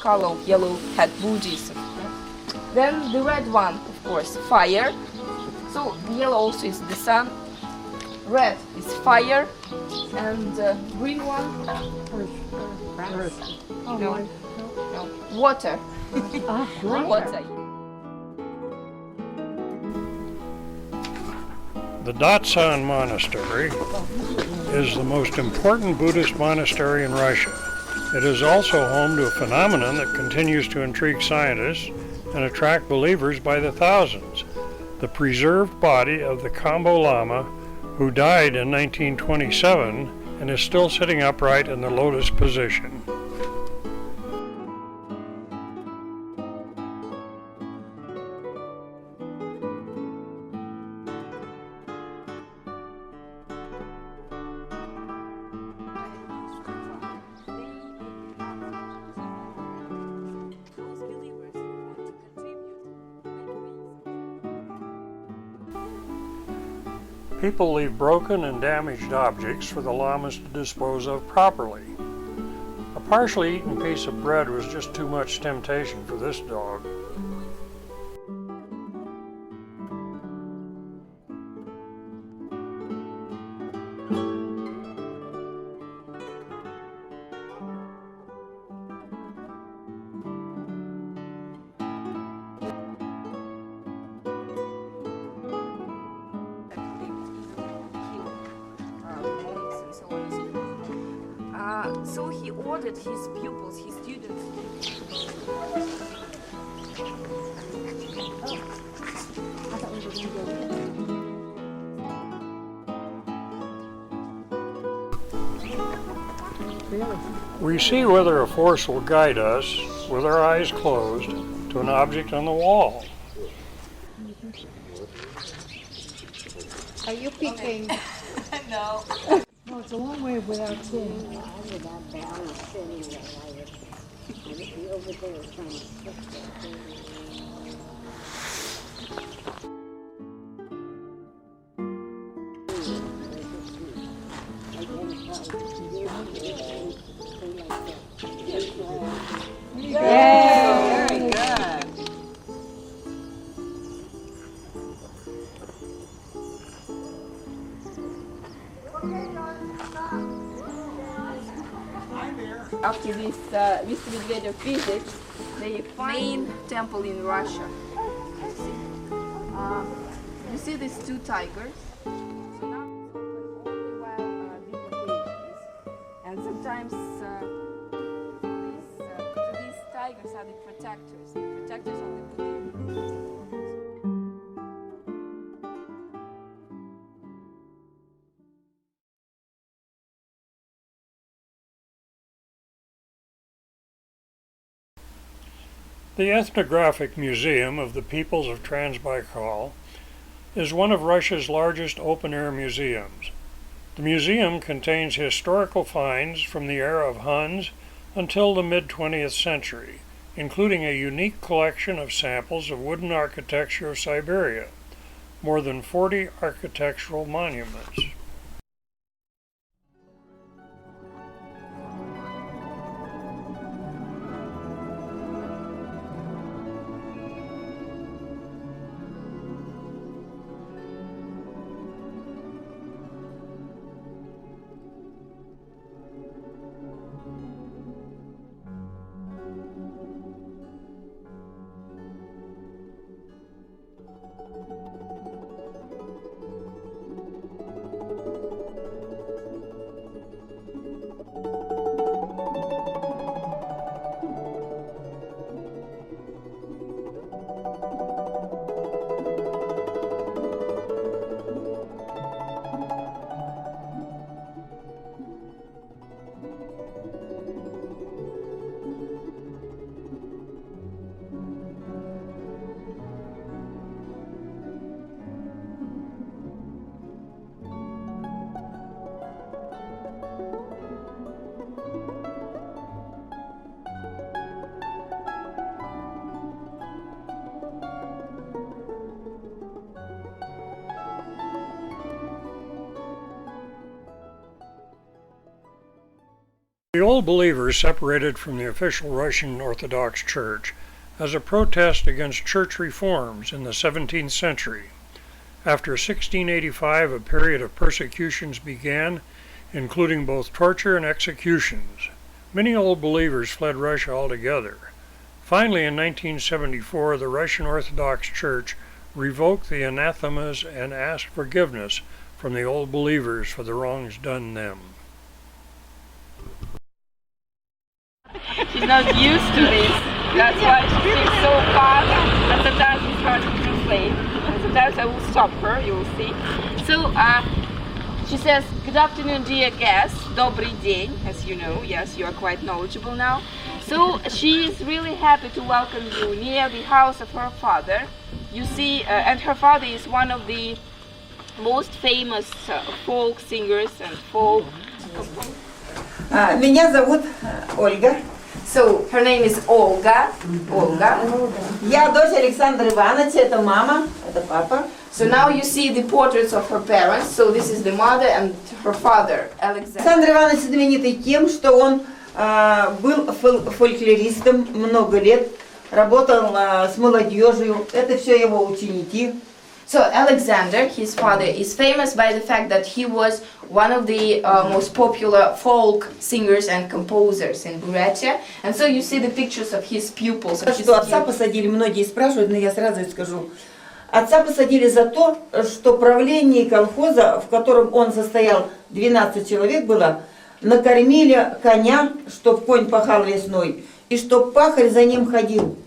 color of yellow hat Buddhism. Then the red one, of course, fire. So yellow also is the sun. Red is fire, and green one, no, water. Water. The Datsan Monastery is the most important Buddhist monastery in Russia. It is also home to a phenomenon that continues to intrigue scientists and attract believers by the thousands: the preserved body of the Kambo Lama, who died in 1927 and is still sitting upright in the lotus position. People leave broken and damaged objects for the lamas to dispose of properly. A partially eaten piece of bread was just too much temptation for this dog. So he ordered his pupils, his students. We see whether a force will guide us, with our eyes closed, to an object on the wall. Are you peeking? No. No, it's a long way without seeing. Without balance anyway, I would be over there trying to fix it. Yeah, very good. After this Medvedev visit, the main temple in Russia. You see these two tigers? So now it's open only while people babies. And sometimes these tigers are the protectors of the Buddha. The Ethnographic Museum of the Peoples of Transbaikal is one of Russia's largest open-air museums. The museum contains historical finds from the era of Huns until the mid-20th century, including a unique collection of samples of wooden architecture of Siberia, more than 40 architectural monuments. The Old Believers separated from the official Russian Orthodox Church as a protest against church reforms in the 17th century. After 1685, a period of persecutions began, including both torture and executions. Many Old Believers fled Russia altogether. Finally, in 1974, the Russian Orthodox Church revoked the anathemas and asked forgiveness from the Old Believers for the wrongs done them. She's not used to this. That's why she speaks so fast, and sometimes it's hard to translate. And sometimes I will stop her, you will see. So, she says, "Good afternoon, dear guests. Добрый день," as you know. Yes, you are quite knowledgeable now. So, she is really happy to welcome you near the house of her father. You see, and her father is one of the most famous folk singers and folk composers. Меня зовут Ольга. So, her name is Olga. Olga. Я дочь Александра Ивановича, это мама, это папа. So now you see the portraits of her parents. So this is the mother and her father, Alexander. Александр Иванович знаменитый тем, что он был фольклористом много лет, работал с молодежью, это все его ученики. So Alexander, his father, is famous by the fact that he was one of the most popular folk singers and composers in Buryatia. And so you see the pictures of his pupils. Of his Что отца посадили, многие спрашивают, но я сразу скажу. Отца посадили за то, что правление колхоза, в котором он состоял, 12 человек было, накормили коня, чтоб конь пахал весной, и чтоб пахарь за ним ходил.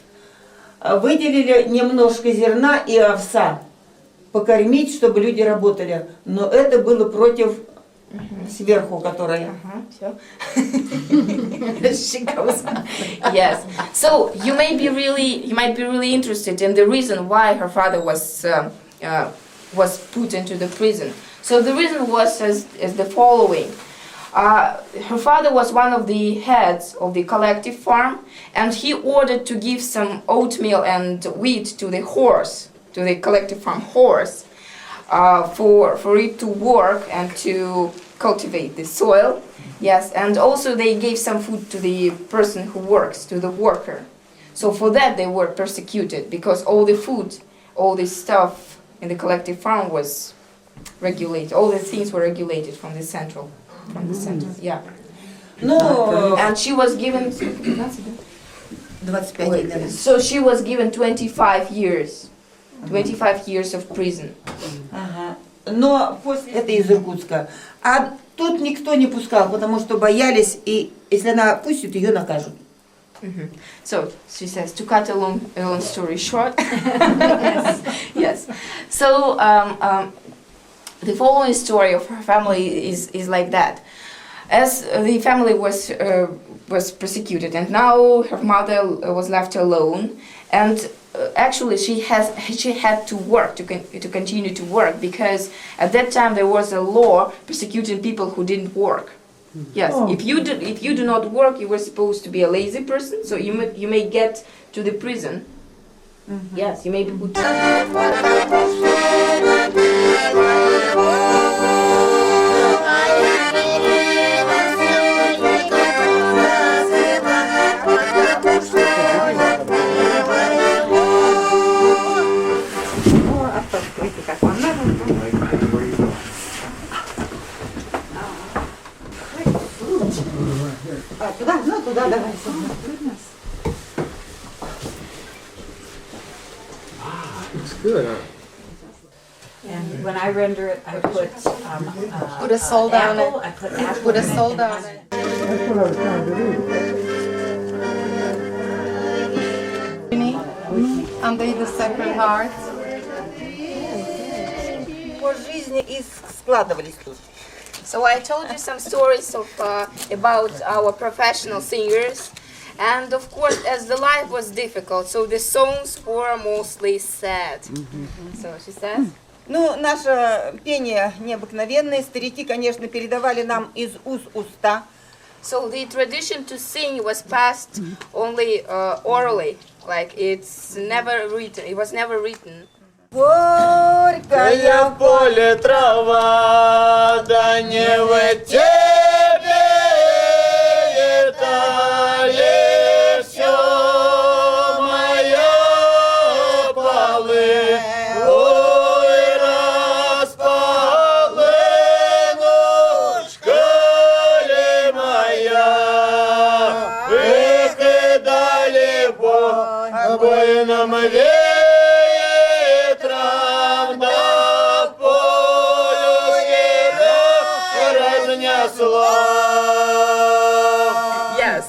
Выделили немножко зерна и овса, покормить, чтобы люди работали. Но это было против сверху, которая... She goes. Yes. So you might be really interested in the reason why her father was put into the prison. So the reason was as the following. Her father was one of the heads of the collective farm, and he ordered to give some oatmeal and wheat to the horse, to the collective farm horse, for it to work and to cultivate the soil. Yes, and also they gave some food to the person who works, to the worker. So for that they were persecuted, because all the food, all this stuff in the collective farm was regulated. All the things were regulated from the center, yeah. No. And she was given 25 so she was given 25 years of prison. Ага. Но после это из Иркутска. А тут никто не пускал, потому что боялись, и если она пустит, ее накажут. So she says, to cut a long story short. Yes. So the following story of her family is like that. As the family was persecuted, and now her mother was left alone, and actually she had to work to continue to work, because at that time there was a law persecuting people who didn't work. Yes, if you do not work, you were supposed to be a lazy person, so you may get to the prison. Yes, you may be put. Туда, ну туда давай. Looks good, huh? And when I render it, I put Put a soul down apple. it. I put apple. Put a soul down it. That's what I was trying to do. Under the Sacred Heart. По жизни и складывались тут. So I told you some stories of about our professional singers, and of course, as the life was difficult, so the songs were mostly sad. So she says. Ну, наше пение необыкновенное. Старики, конечно, передавали нам из уст уста. So the tradition to sing was passed only orally, like it's never written. It was never written. Горькая в поле трава, да не в тебе Ветром, ветром, да полюшки разнесло. Yes.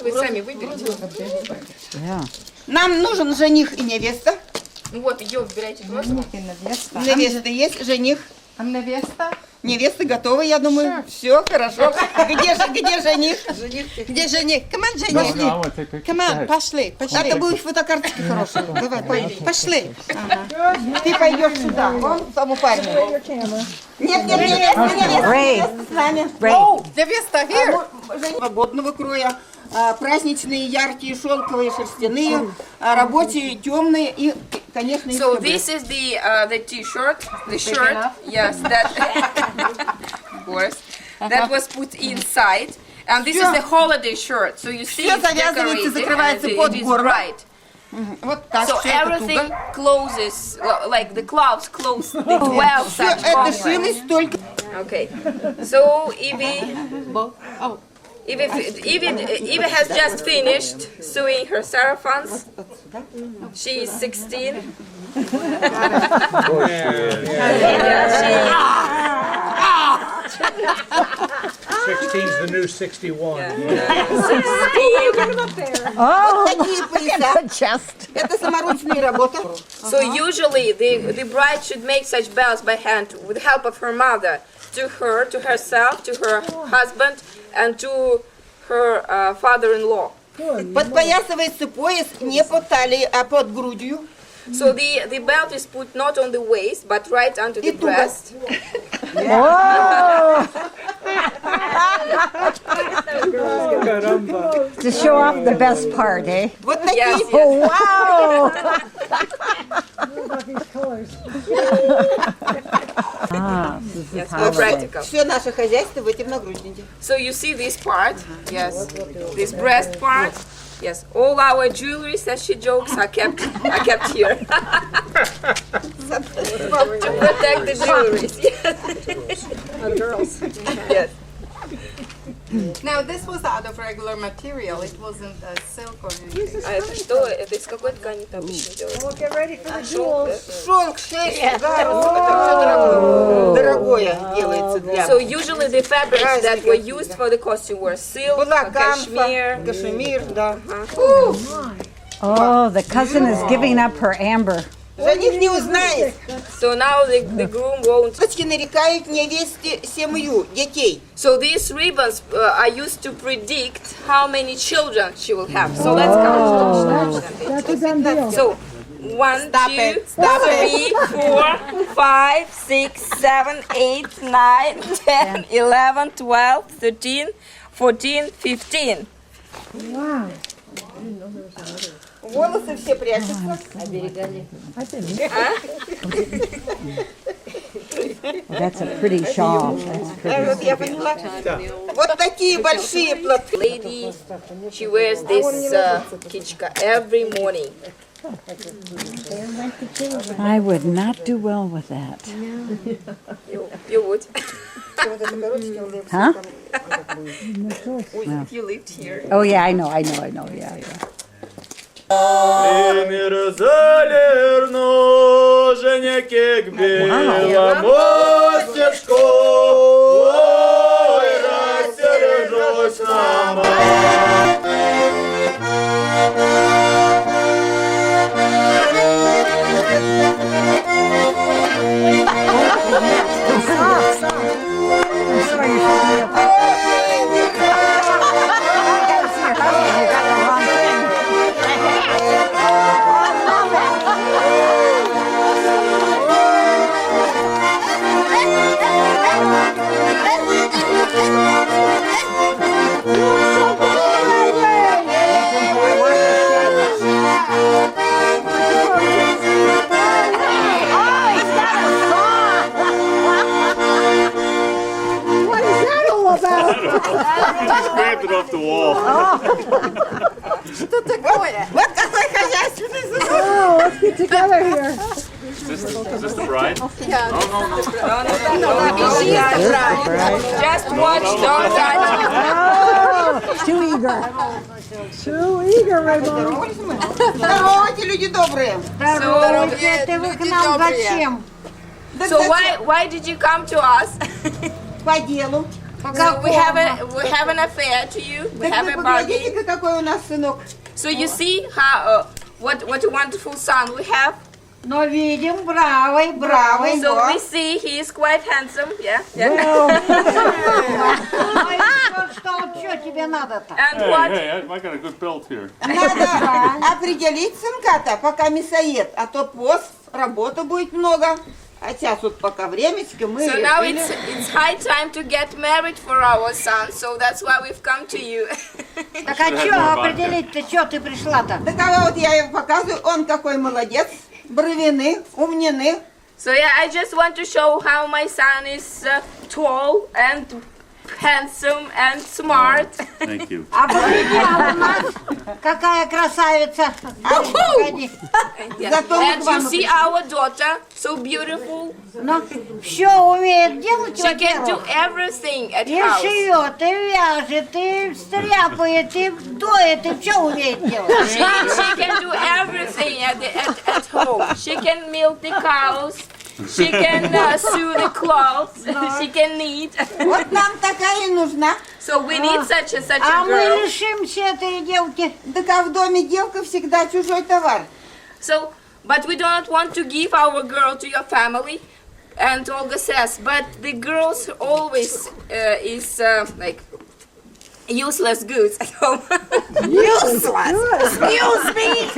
Вы сами выберите. Нам нужен жених и невеста. Ну вот, ее выбирайте просто. Невеста есть, жених. А невеста? Невеста готова, я думаю. Все хорошо. Где жених? Где жених? Come on, жених. Come on, пошли, А пошли. то будешь фотокарточки хорошие. Давай, пошли. Ага. Ты пойдешь сюда, вон к тому парню. Нет, невеста с нами. Невеста, here. Свободного кроя, праздничные, яркие, шелковые, шерстяные, рабочие, темные и, конечно, So this is the t-shirt, the shirt, yes, that, of course, that was put inside, and this is the holiday shirt, so you see Все it's завязывается, decorated, закрывается and под it is горло. bright. Вот так, So все это everything туго. closes, like the clouds close the 12 Все such это complex. шилось только... Okay, so Evie has just finished sewing her sarafans. She is 16. 16's the new 61. Такие пояса. Это саморучная работа. So usually the bride should make such bells by hand with the help of her mother, to her, to herself, to her husband, and to her father-in-law. Подпоясывается пояс не под талией, а под грудью. So the belt is put not on the waist, but right under the breast. To show off the best part, eh? Вот такие. Yes, yes. Wow! Yes, more practical. Все наше хозяйство в этом нагруднике. So you see this part, yes, this breast part, yes. All our jewelries, as she jokes, are kept here to protect the jewelries. Yes. Girls. Yes. Now this was out of regular material. It wasn't silk or anything. А это что? Это из какой ткани ты обычно делаешь? Шелк, шерсть, дорогое делается для... So usually the fabrics that were used for the costume were silk, Была cashmere. камфа, кашемир, да. Oh, the cousin is giving up her amber. Жених не узнает. So now the groom won't. Дочки нарекают невесте семью, детей. So these ribbons are used to predict how many children she will have. So let's count. That's a done deal. So 1, 2, 3, 4, 5, 6, 7, 8, 9, 10, 11, 12, 13, 14, 15. Wow. Волосы все прячутся. That's a pretty shawl. That's pretty. Вот я поняла. Вот такие большие платки. Lady, she wears this kichka every morning. I would not do well with that. You would. Huh? You lived here. Oh yeah, I know. Yeah. Мир залерноженеке к белому стежку, ой, растережусь сама. Scraped it off the wall. Вот какой хозяйственный звук. Oh, let's get together here. Is this the bride? Just watch, don't touch. Oh, too eager. Too eager, Raymond. Здравствуйте, люди добрые. Здравствуйте, вы к нам зачем? So why did you come to us? По делу. So we have an affair to you. We Так have вы a bargain. поглядите, какой у нас сынок. So you see how what a wonderful son we have. Но видим, бравый, бравый. So we see he is quite handsome. Yeah. Что тебе надо-то? And what? I got a good belt here. Надо определить сынка-то, пока мясоед, а то пост, работы будет много. Хотя тут пока времечко мы So now решили. it's high time to get married for our son. So that's why we've come to you. Так а что определить-то, что ты пришла-то? Такова вот я ему показываю, он какой молодец, бровины, умнины. So yeah, I just want to show how my son is tall and handsome and smart. Thank you. А у нас какая красавица. Погоди. Зато мы And к вам you see our daughter, so beautiful. Ну, все умеет делать, She can do во-первых. everything at И house. шьет, и вяжет, и стряпает, и доет, и все умеет делать. She can do everything at home. She can milk the cows. She can sew the clothes. She can knit. Вот нам такая и нужна. So we need such А a мы girl. лишимся этой девки. Так а в доме девка всегда чужой товар. So, but we do not want to give our girl to your family. And Olga says, but the girls always is like useless goods at home. Useless. Excuse me.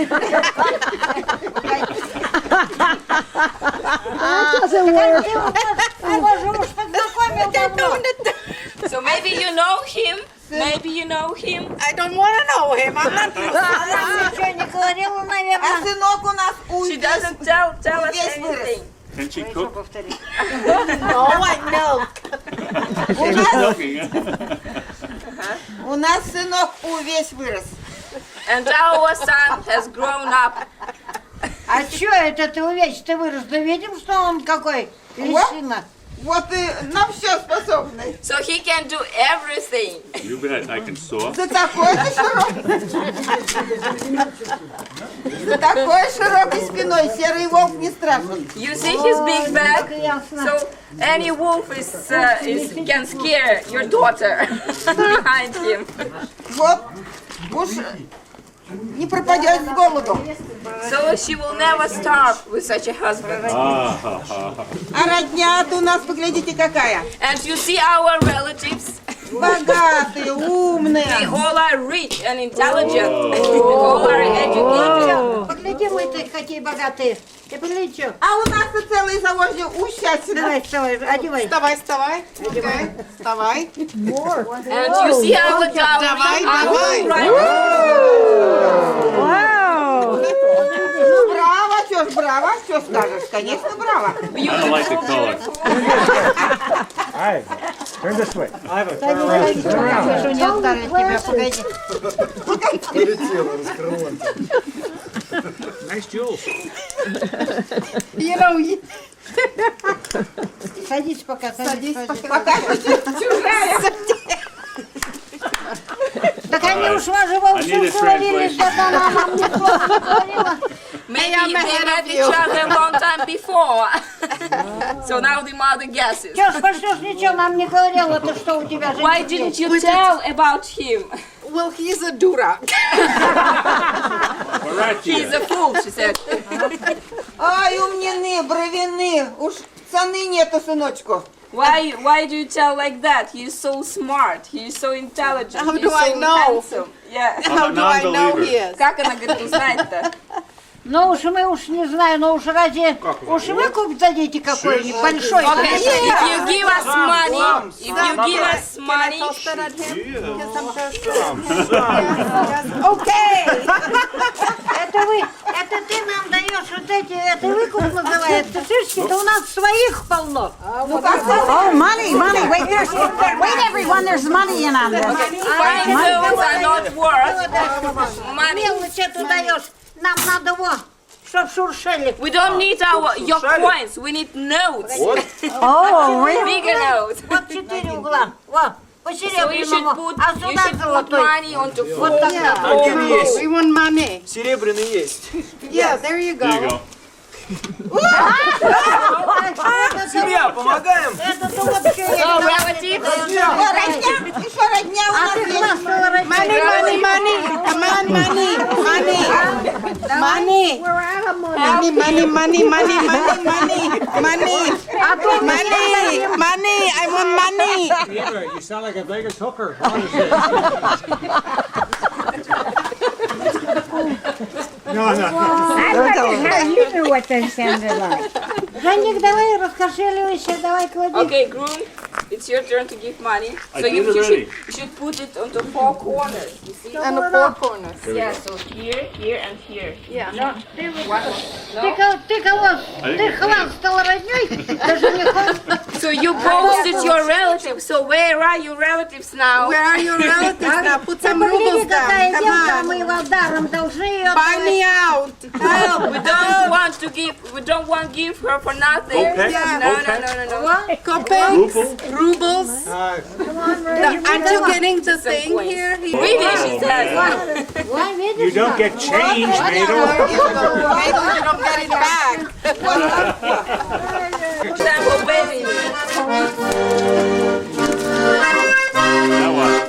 So maybe you know him. Maybe you know him. I don't want to know him. I'm not ничего не говорила, А А наверное. сынок у нас She doesn't tell us Весь вырос. anything. Can she cook? У нас сынок весь вырос. And our son has grown up. А что это ты увечь? Ты вырос? Ты видим, что он какой? Лисина. Вот и на все способный. So he can do everything. You bet. I can sew. За такой-то широкой. За такой широкой спиной серый волк не страшен. You see his big back? Ясно. So any wolf can scare your daughter behind him. Вот уж не пропадет с голоду. So she will never starve with such a husband. А родня-то у нас, поглядите, какая. And you see our relatives, Богатые, they умные. all are rich and intelligent. They all are educated. Гляди, мы какие богатые. Ты прилечу. А у нас и целый завозик ущасина. Давай, вставай, одевай. Вставай, вставай. Okay. Вставай. And you see our dowry. Давай, our давай. Wow. Ну, браво, чё ж браво, что скажешь? Конечно, браво. I don't like the color. Hi, turn this way. Что не отдали тебя, погоди. Nice jewels. You know, Садись пока, садись. Пока чужая. Так они уж во I need всем a становились, translation. да нам не говорила. Maybe they met each other a long time before. So now the mother guesses. Чё ж, пошлёшь, ничего нам не говорила, ты что у тебя Why жених didn't есть? you tell about him? well, he's a durak. He's a fool, she said. Ай, умнины, бровины. Уж цены нету, сыночку. Why do you tell like that? He is so smart. He is so intelligent. How he do is I so know? handsome. Yeah. How do I know he is? Как она говорит, узнать-то? Ну уж мы уж не знаю, но уж ради... Уж выкуп дадите какой-нибудь большой. Okay, if you give us money, if you give us money, Okay. Это ты нам даешь вот эти, это выкуп называется. Шишки-то у нас своих полно. Oh, money. Wait, everyone, there's money in on this. fine clothes are not worth money. Мелочь эту даешь. Нам надо вот, чтоб шуршели. We don't need your coins. We need notes. Oh, really? Bigger notes. Вот 4 угла. Вот. По So you should серебряному. put, А you сюда should put золотой. money onto four. Вот так. We want money. Серебряный есть. Yeah, there you There you go. go. Семья, помогаем. Это-то вообще... So relatives. Родня, еще родня у А нас ты есть. классного Money, money, money. Come on, money. Money. Money. We're out of money. Money, money, money, money, money, money. Money. Money. Money. I want money. You sound like a Vegas hooker. No. You knew what they sounded like. Женик, давай, расхошеливайся, давай клади. Okay, groom, it's your turn to give money. I So did you already. should put it onto four corners. You see? And the four corners. Yeah, so here, here, and here. Yeah. Ты кого? Ты хвастал родней? Ты женихом? So you boasted your relatives. So where are your relatives now? Where are your relatives now? Put some Посмотри, rubles какая down. девка, Come мы on. его даром должны ее Buy me out. Help. We don't want to give. We don't want to give her for nothing. Okay. Yeah. No. Kopecks. Ruble. Rubles. Aren't you getting the thing coins. here? Really, she says. You don't get change, Nato. Maybe you don't get it back. Sample baby. Now what?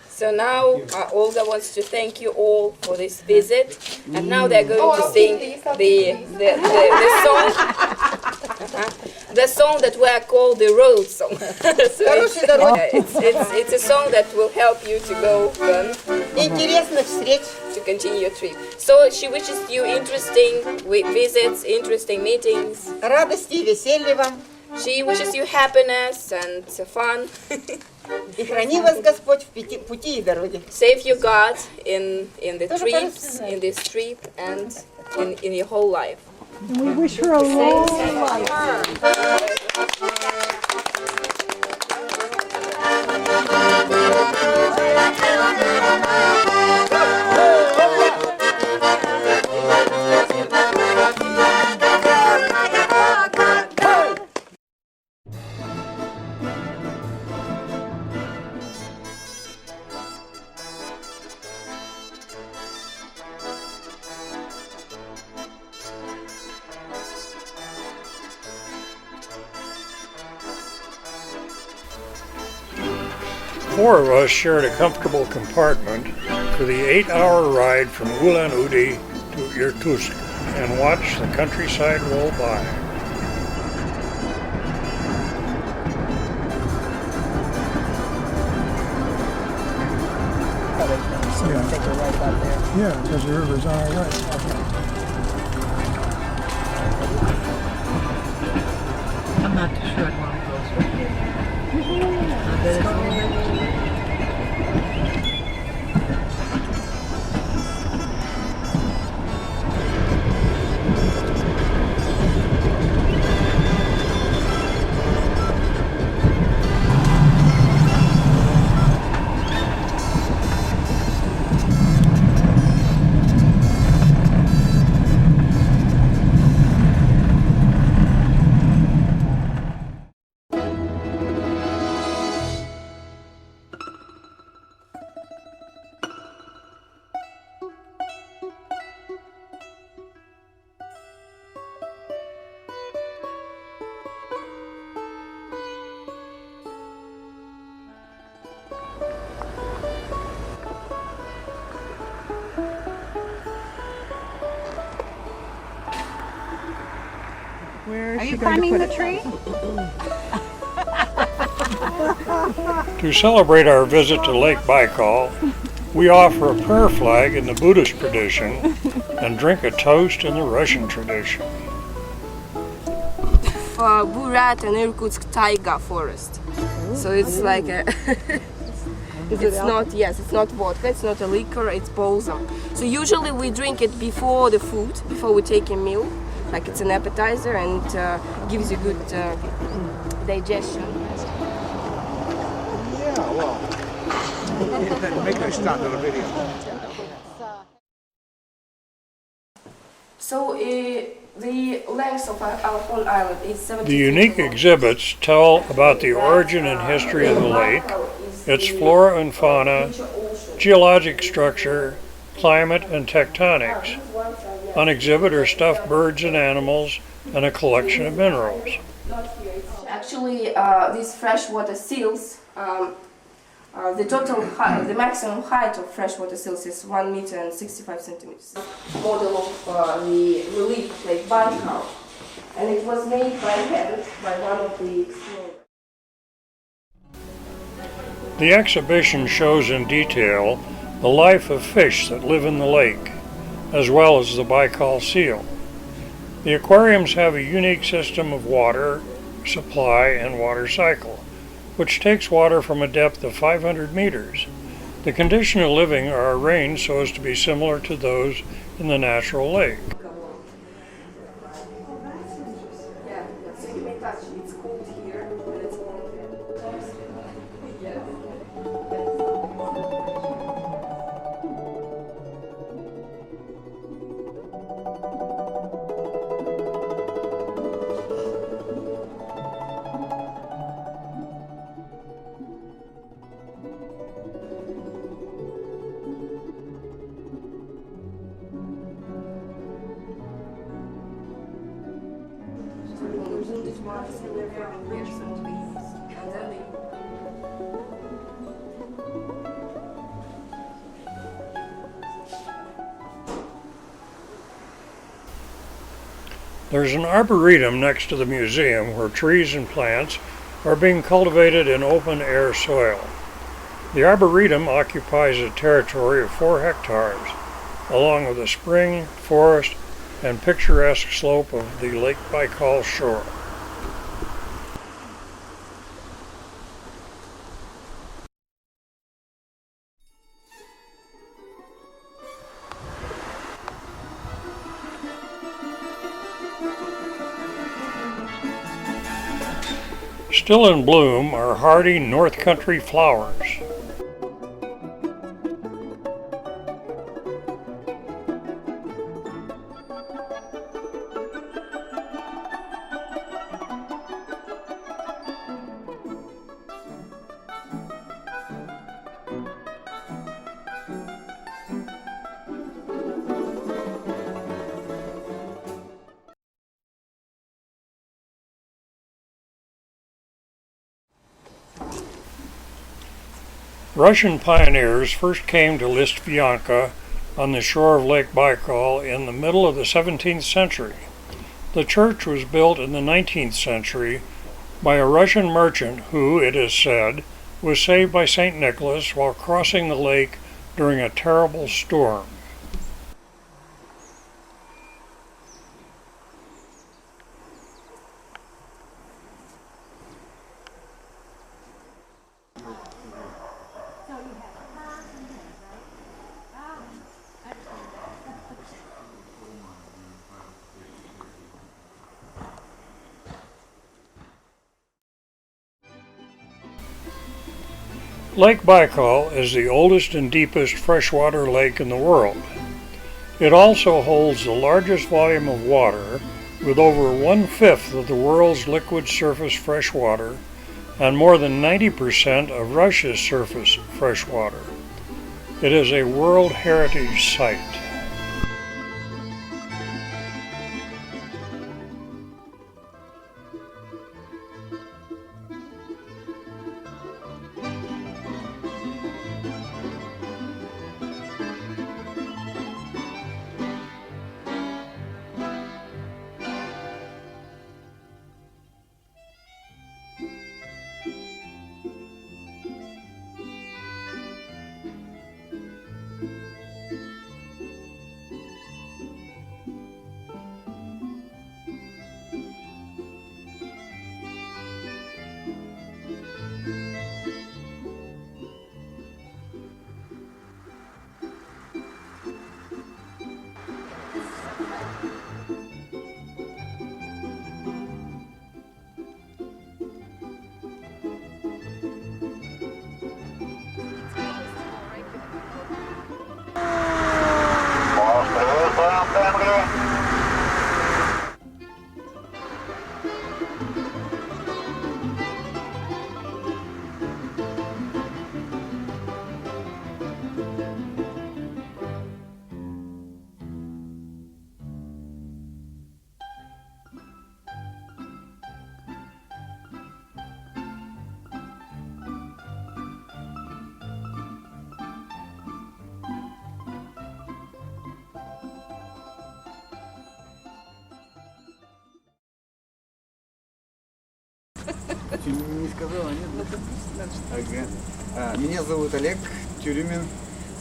So now Olga wants to thank you all for this visit, and now they're going to sing the song. the song that we are called the road song. So it's a song that will help you to go Интересных встреч. to continue your trip. So she wishes you interesting visits, interesting meetings. Радости и веселья вам. She wishes you happiness and fun. И храни вас Господь в пути и дороге. Save you God in the trips, in this trip, and in your whole life. We wish her a long life. Four of us shared a comfortable compartment for the 8-hour ride from Ulan-Ude to Irkutsk and watched the countryside roll by. Yeah, because the river's on our right. I'm not too sure I'd want to go through here. Are you climbing the tree? To celebrate our visit to Lake Baikal, we offer a prayer flag in the Buddhist tradition and drink a toast in the Russian tradition. Burat and Irkutsk taiga forest. So it's like a it's not vodka, it's not a liquor, it's balsam. So usually we drink it before the food, before we take a meal, like it's an appetizer and gives you good digestion. Yeah, well. Make a start on the video. So the length of our whole island is 70 The unique exhibits tell about the origin and history of the lake, its flora and fauna, geologic structure, climate, and tectonics. On exhibit are stuffed birds and animals and a collection of minerals. Actually, these freshwater seals, the maximum height of freshwater seals is 1 meter and 65 centimeters. Model of the relief of Lake Baikal, and it was made by hand by one of the explorers. The exhibition shows in detail the life of fish that live in the lake, as well as the Baikal seal. The aquariums have a unique system of water supply and water cycle, which takes water from a depth of 500 meters. The conditions of living are arranged so as to be similar to those in the natural lake. Yeah, so you may touch it. It's cold here and it's warm here. There's an arboretum next to the museum where trees and plants are being cultivated in open-air soil. The arboretum occupies a territory of 4 hectares, along with a spring, forest, and picturesque slope of the Lake Baikal shore. Still in bloom are hardy North Country flowers. Russian pioneers first came to Listvianka on the shore of Lake Baikal in the middle of the 17th century. The church was built in the 19th century by a Russian merchant who, it is said, was saved by St. Nicholas while crossing the lake during a terrible storm. Lake Baikal is the oldest and deepest freshwater lake in the world. It also holds the largest volume of water, with over 1/5 of the world's liquid surface freshwater and more than 90% of Russia's surface freshwater. It is a World Heritage Site. Не сказала, нет? Ага. Меня зовут Олег Тюрюмин.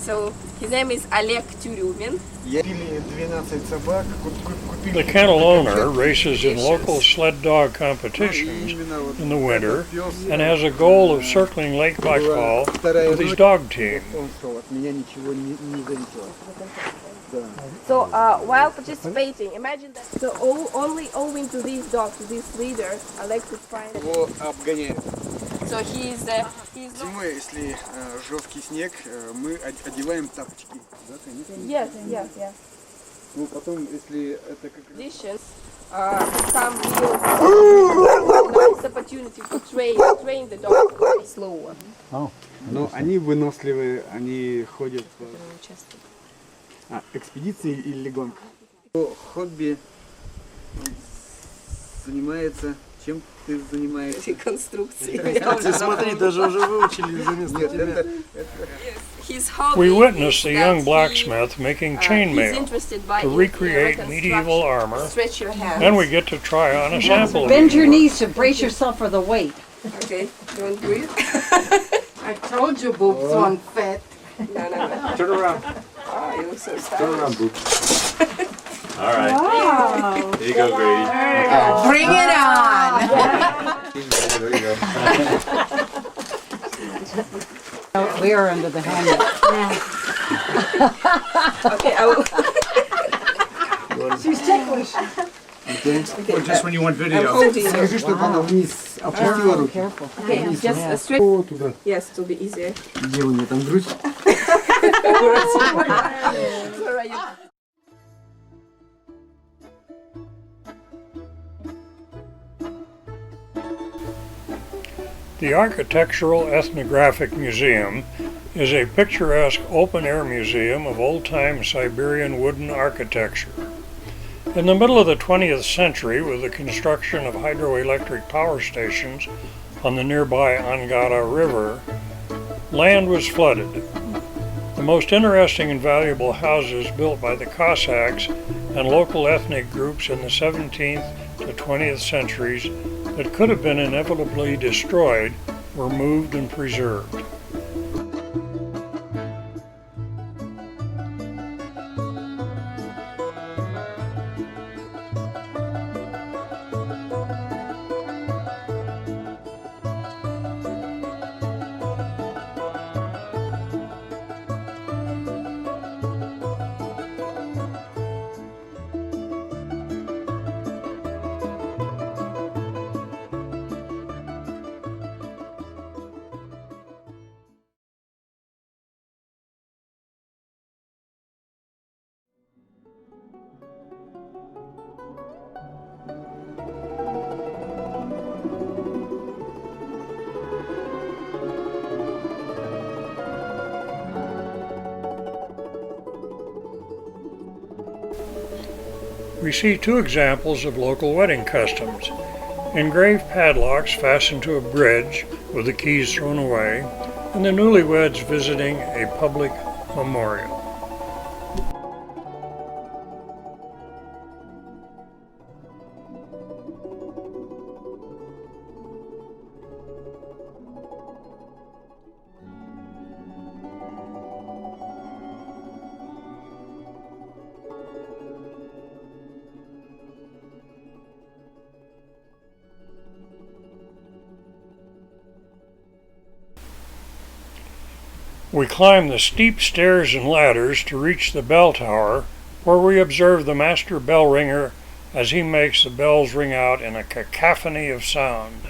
So his name is Oleg Tyurymin. Купили 12 собак. The kennel owner races in local sled dog competitions in the winter and has a goal of circling Lake Baikal with his dog team. Он сказал, от меня ничего не зависело. So while participating, imagine that. So only owing to this dog, to this leader, Oleg could find. Его обгоняют. So he's not. Зимой, если жесткий снег, мы одеваем тапочки. Да, конечно? Yes. Ну потом, если это как Conditions, some real nice opportunity to train the dog very slower. Но они выносливые, они ходят по экспедиции или гонка. Хобби занимается Чем ты занимаешься? Реконструкции. Смотри, даже уже выучили за место тебя. His hobby We witnessed is the that young he, blacksmith making he's chainmail interested by to recreate medieval armor, Stretch your hands. and we get to try on a sample of Bend his your work. knees to brace yourself for the weight. Okay, don't breathe. I told you boobs won't fit. No. Turn around. Oh, you look so Turn stylish. around, boob. All right. Wow. There you go, Grady. Bring it on. There you go. We are under the helmet. Okay, I will. She's ticklish. Okay. Or just when you want I'm video. holding you. Скажи, чтобы она вниз опустила руки. Careful. Okay, just straight. О, туда. Yes, to be easier. Где у нее там грудь? Alright, you- The Architectural Ethnographic Museum is a picturesque open-air museum of old-time Siberian wooden architecture. In the middle of the 20th century, with the construction of hydroelectric power stations on the nearby Angara River, land was flooded. The most interesting and valuable houses built by the Cossacks and local ethnic groups in the 17th to 20th centuries that could have been inevitably destroyed were moved and preserved. We see two examples of local wedding customs. Engraved padlocks fastened to a bridge with the keys thrown away, and the newlyweds visiting a public memorial. We climb the steep stairs and ladders to reach the bell tower, where we observe the master bell ringer as he makes the bells ring out in a cacophony of sound.